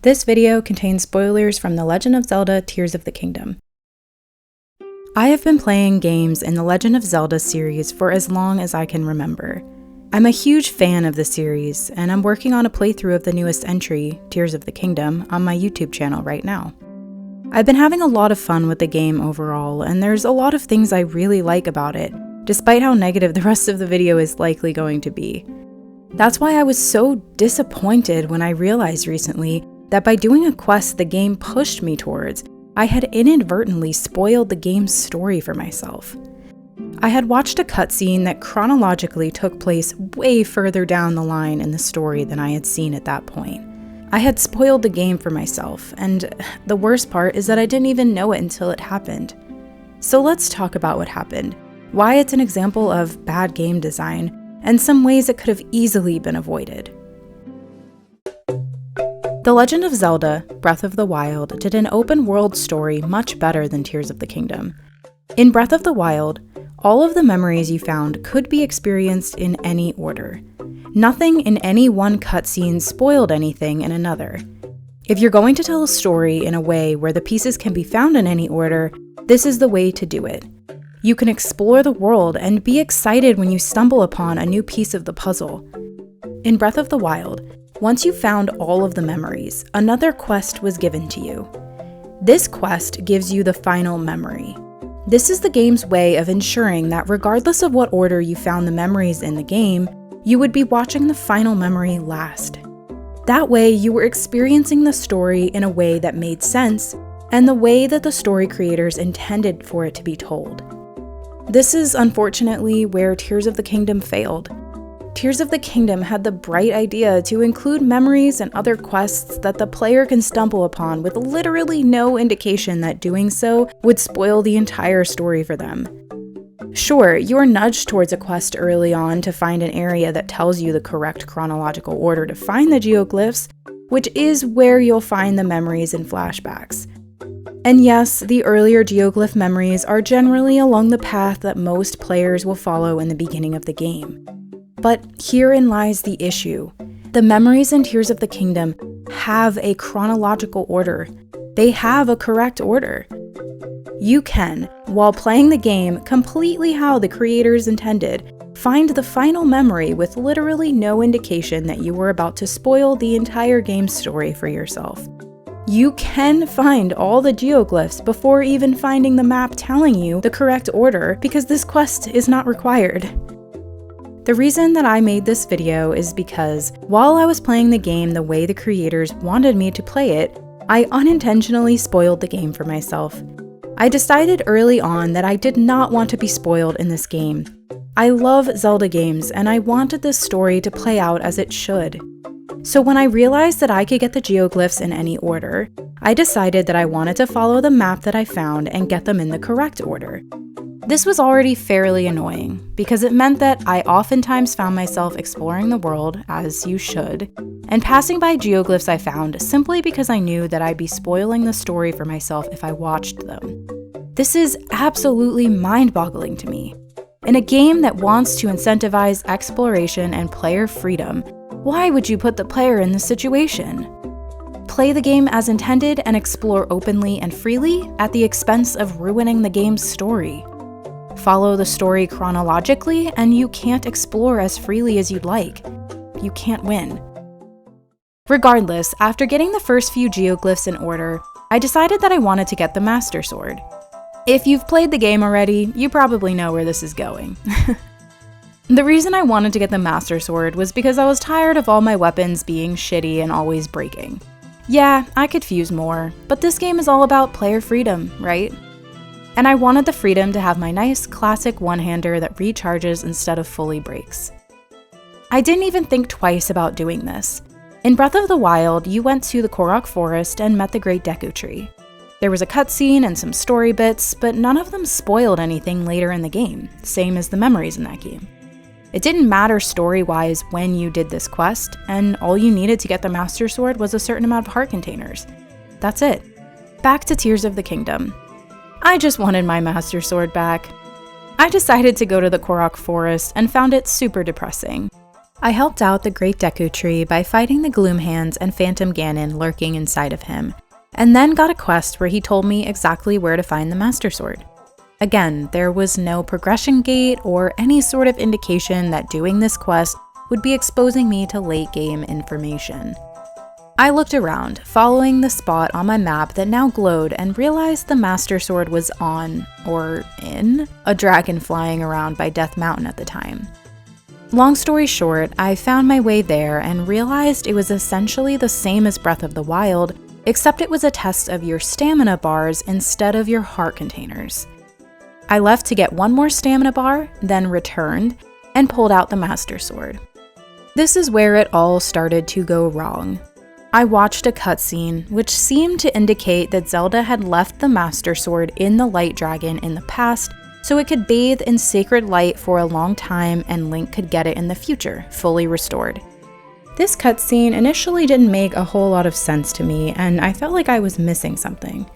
This video contains spoilers from The Legend of Zelda: Tears of the Kingdom. I have been playing games in the Legend of Zelda series for as long as I can remember. I'm a huge fan of the series, and I'm working on a playthrough of the newest entry, Tears of the Kingdom, on my YouTube channel right now. I've been having a lot of fun with the game overall, and there's a lot of things I really like about it, despite how negative the rest of the video is likely going to be. That's why I was so disappointed when I realized recently that by doing a quest the game pushed me towards, I had inadvertently spoiled the game's story for myself. I had watched a cutscene that chronologically took place way further down the line in the story than I had seen at that point. I had spoiled the game for myself, and the worst part is that I didn't even know it until it happened. So let's talk about what happened, why it's an example of bad game design, and some ways it could have easily been avoided. The Legend of Zelda: Breath of the Wild did an open-world story much better than Tears of the Kingdom. In Breath of the Wild, all of the memories you found could be experienced in any order. Nothing in any one cutscene spoiled anything in another. If you're going to tell a story in a way where the pieces can be found in any order, this is the way to do it. You can explore the world and be excited when you stumble upon a new piece of the puzzle. In Breath of the Wild, once you found all of the memories, another quest was given to you. This quest gives you the final memory. This is the game's way of ensuring that regardless of what order you found the memories in the game, you would be watching the final memory last. That way, you were experiencing the story in a way that made sense, and the way that the story creators intended for it to be told. This is unfortunately where Tears of the Kingdom failed. Tears of the Kingdom had the bright idea to include memories and other quests that the player can stumble upon with literally no indication that doing so would spoil the entire story for them. Sure, you are nudged towards a quest early on to find an area that tells you the correct chronological order to find the geoglyphs, which is where you'll find the memories and flashbacks. And yes, the earlier geoglyph memories are generally along the path that most players will follow in the beginning of the game. But herein lies the issue. The memories in Tears of the Kingdom have a chronological order. They have a correct order. You can, while playing the game completely how the creators intended, find the final memory with literally no indication that you were about to spoil the entire game's story for yourself. You can find all the geoglyphs before even finding the map telling you the correct order because this quest is not required. The reason that I made this video is because while I was playing the game the way the creators wanted me to play it, I unintentionally spoiled the game for myself. I decided early on that I did not want to be spoiled in this game. I love Zelda games and I wanted this story to play out as it should. So when I realized that I could get the geoglyphs in any order, I decided that I wanted to follow the map that I found and get them in the correct order. This was already fairly annoying, because it meant that I oftentimes found myself exploring the world, as you should, and passing by geoglyphs I found simply because I knew that I'd be spoiling the story for myself if I watched them. This is absolutely mind-boggling to me. In a game that wants to incentivize exploration and player freedom, why would you put the player in this situation? Play the game as intended and explore openly and freely at the expense of ruining the game's story. Follow the story chronologically, and you can't explore as freely as you'd like. You can't win. Regardless, after getting the first few geoglyphs in order, I decided that I wanted to get the Master Sword. If you've played the game already, you probably know where this is going. The reason I wanted to get the Master Sword was because I was tired of all my weapons being shitty and always breaking. Yeah, I could fuse more, but this game is all about player freedom, right? And I wanted the freedom to have my nice classic one-hander that recharges instead of fully breaks. I didn't even think twice about doing this. In Breath of the Wild, you went to the Korok Forest and met the Great Deku Tree. There was a cutscene and some story bits, but none of them spoiled anything later in the game, same as the memories in that game. It didn't matter story-wise when you did this quest, and all you needed to get the Master Sword was a certain amount of heart containers. That's it. Back to Tears of the Kingdom. I just wanted my Master Sword back. I decided to go to the Korok Forest and found it super depressing. I helped out the Great Deku Tree by fighting the Gloomhands and Phantom Ganon lurking inside of him, and then got a quest where he told me exactly where to find the Master Sword. Again, there was no progression gate or any sort of indication that doing this quest would be exposing me to late game information. I looked around, following the spot on my map that now glowed, and realized the Master Sword was on, or in, a dragon flying around by Death Mountain at the time. Long story short, I found my way there and realized it was essentially the same as Breath of the Wild, except it was a test of your stamina bars instead of your heart containers. I left to get one more stamina bar, then returned, and pulled out the Master Sword. This is where it all started to go wrong. I watched a cutscene which seemed to indicate that Zelda had left the Master Sword in the Light Dragon in the past so it could bathe in sacred light for a long time and Link could get it in the future, fully restored. This cutscene initially didn't make a whole lot of sense to me and I felt like I was missing something.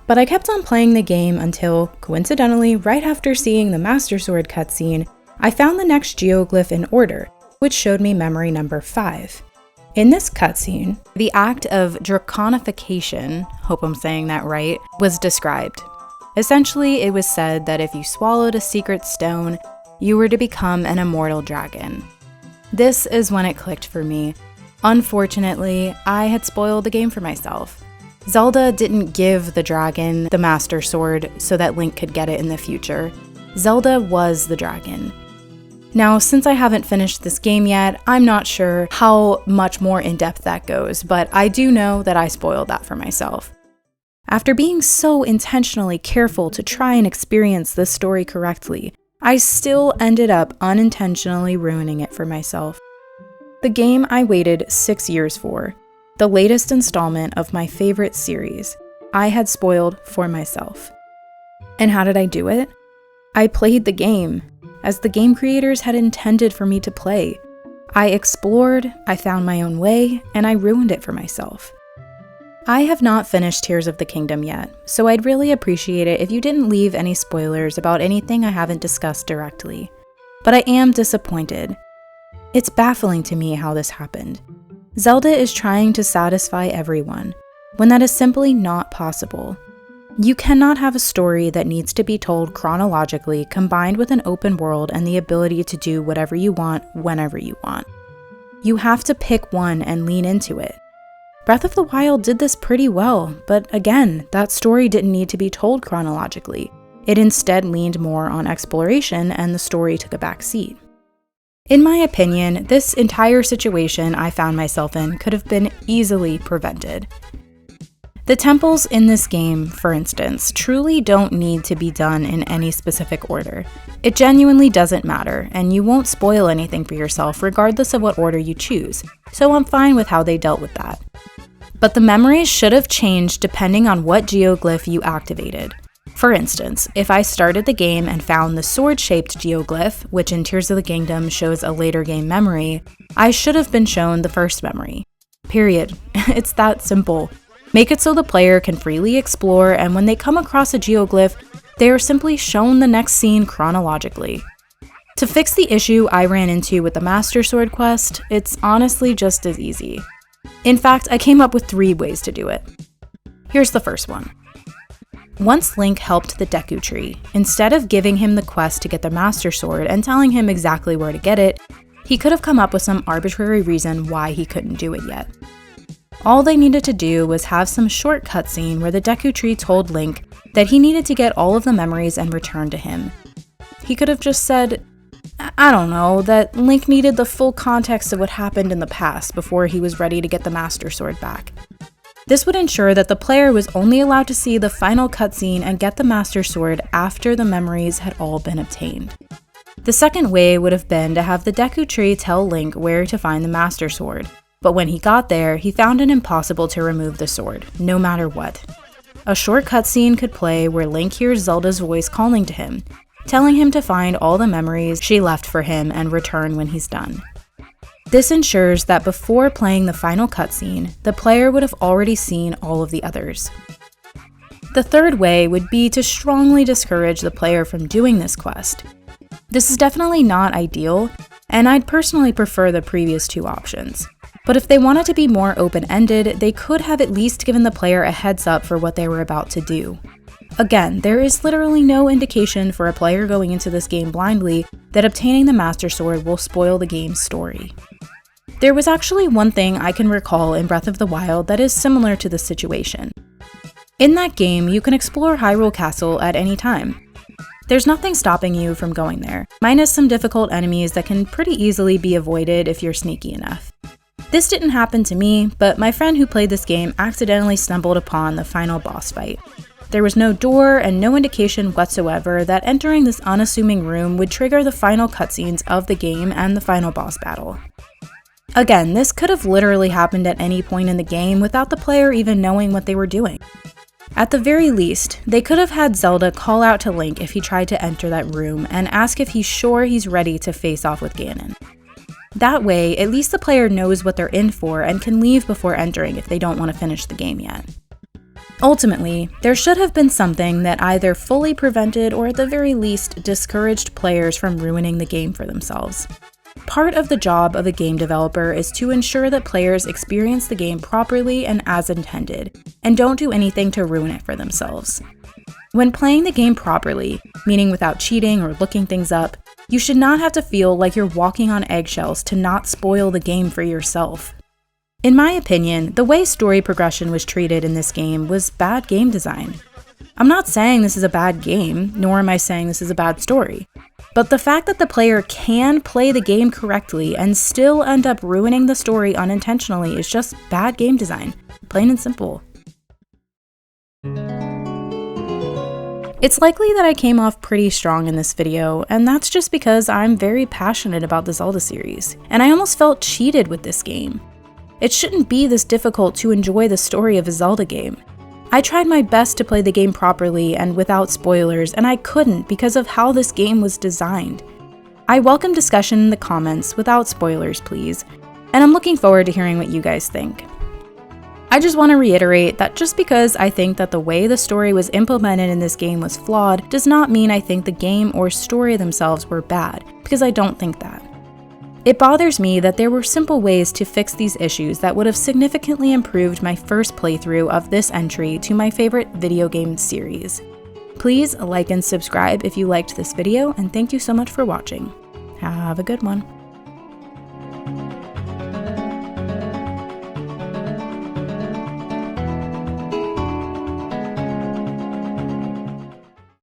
But I kept on playing the game until, coincidentally, right after seeing the Master Sword cutscene, I found the next geoglyph in order, which showed me memory number 5. In this cutscene, the act of draconification, hope I'm saying that right, was described. Essentially, it was said that if you swallowed a secret stone, you were to become an immortal dragon. This is when it clicked for me. Unfortunately, I had spoiled the game for myself. Zelda didn't give the dragon the Master Sword so that Link could get it in the future. Zelda was the dragon. Now, since I haven't finished this game yet, I'm not sure how much more in-depth that goes, but I do know that I spoiled that for myself. After being so intentionally careful to try and experience this story correctly, I still ended up unintentionally ruining it for myself. The game I waited 6 years for, the latest installment of my favorite series, I had spoiled for myself. And how did I do it? I played the game, as the game creators had intended for me to play. I explored, I found my own way, and I ruined it for myself. I have not finished Tears of the Kingdom yet, so I'd really appreciate it if you didn't leave any spoilers about anything I haven't discussed directly. But I am disappointed. It's baffling to me how this happened. Zelda is trying to satisfy everyone, when that is simply not possible. You cannot have a story that needs to be told chronologically combined with an open world and the ability to do whatever you want whenever you want. You have to pick one and lean into it. Breath of the Wild did this pretty well, but again, that story didn't need to be told chronologically. It instead leaned more on exploration and the story took a back seat. In my opinion, this entire situation I found myself in could have been easily prevented. The temples in this game, for instance, truly don't need to be done in any specific order. It genuinely doesn't matter, and you won't spoil anything for yourself regardless of what order you choose, so I'm fine with how they dealt with that. But the memories should have changed depending on what geoglyph you activated. For instance, if I started the game and found the sword-shaped geoglyph, which in Tears of the Kingdom shows a later game memory, I should have been shown the first memory. Period. It's that simple. Make it so the player can freely explore, and when they come across a geoglyph, they are simply shown the next scene chronologically. To fix the issue I ran into with the Master Sword quest, it's honestly just as easy. In fact, I came up with 3 ways to do it. Here's the first one. Once Link helped the Deku Tree, instead of giving him the quest to get the Master Sword and telling him exactly where to get it, he could have come up with some arbitrary reason why he couldn't do it yet. All they needed to do was have some short cutscene where the Deku Tree told Link that he needed to get all of the memories and return to him. He could have just said, I don't know, that Link needed the full context of what happened in the past before he was ready to get the Master Sword back. This would ensure that the player was only allowed to see the final cutscene and get the Master Sword after the memories had all been obtained. The second way would have been to have the Deku Tree tell Link where to find the Master Sword, but when he got there, he found it impossible to remove the sword, no matter what. A short cutscene could play where Link hears Zelda's voice calling to him, telling him to find all the memories she left for him and return when he's done. This ensures that before playing the final cutscene, the player would have already seen all of the others. The third way would be to strongly discourage the player from doing this quest. This is definitely not ideal, and I'd personally prefer the previous two options. But if they wanted to be more open-ended, they could have at least given the player a heads up for what they were about to do. Again, there is literally no indication for a player going into this game blindly that obtaining the Master Sword will spoil the game's story. There was actually one thing I can recall in Breath of the Wild that is similar to this situation. In that game, you can explore Hyrule Castle at any time. There's nothing stopping you from going there, minus some difficult enemies that can pretty easily be avoided if you're sneaky enough. This didn't happen to me, but my friend who played this game accidentally stumbled upon the final boss fight. There was no door and no indication whatsoever that entering this unassuming room would trigger the final cutscenes of the game and the final boss battle. Again, this could have literally happened at any point in the game without the player even knowing what they were doing. At the very least, they could have had Zelda call out to Link if he tried to enter that room and ask if he's sure he's ready to face off with Ganon. That way, at least the player knows what they're in for and can leave before entering if they don't want to finish the game yet. Ultimately, there should have been something that either fully prevented or at the very least discouraged players from ruining the game for themselves. Part of the job of a game developer is to ensure that players experience the game properly and as intended, and don't do anything to ruin it for themselves. When playing the game properly, meaning without cheating or looking things up, you should not have to feel like you're walking on eggshells to not spoil the game for yourself. In my opinion, the way story progression was treated in this game was bad game design. I'm not saying this is a bad game, nor am I saying this is a bad story. But the fact that the player can play the game correctly and still end up ruining the story unintentionally is just bad game design, plain and simple. It's likely that I came off pretty strong in this video, and that's just because I'm very passionate about the Zelda series, and I almost felt cheated with this game. It shouldn't be this difficult to enjoy the story of a Zelda game. I tried my best to play the game properly and without spoilers, and I couldn't because of how this game was designed. I welcome discussion in the comments without spoilers, please, and I'm looking forward to hearing what you guys think. I just want to reiterate that just because I think that the way the story was implemented in this game was flawed does not mean I think the game or story themselves were bad, because I don't think that. It bothers me that there were simple ways to fix these issues that would have significantly improved my first playthrough of this entry to my favorite video game series. Please like and subscribe if you liked this video, and thank you so much for watching. Have a good one.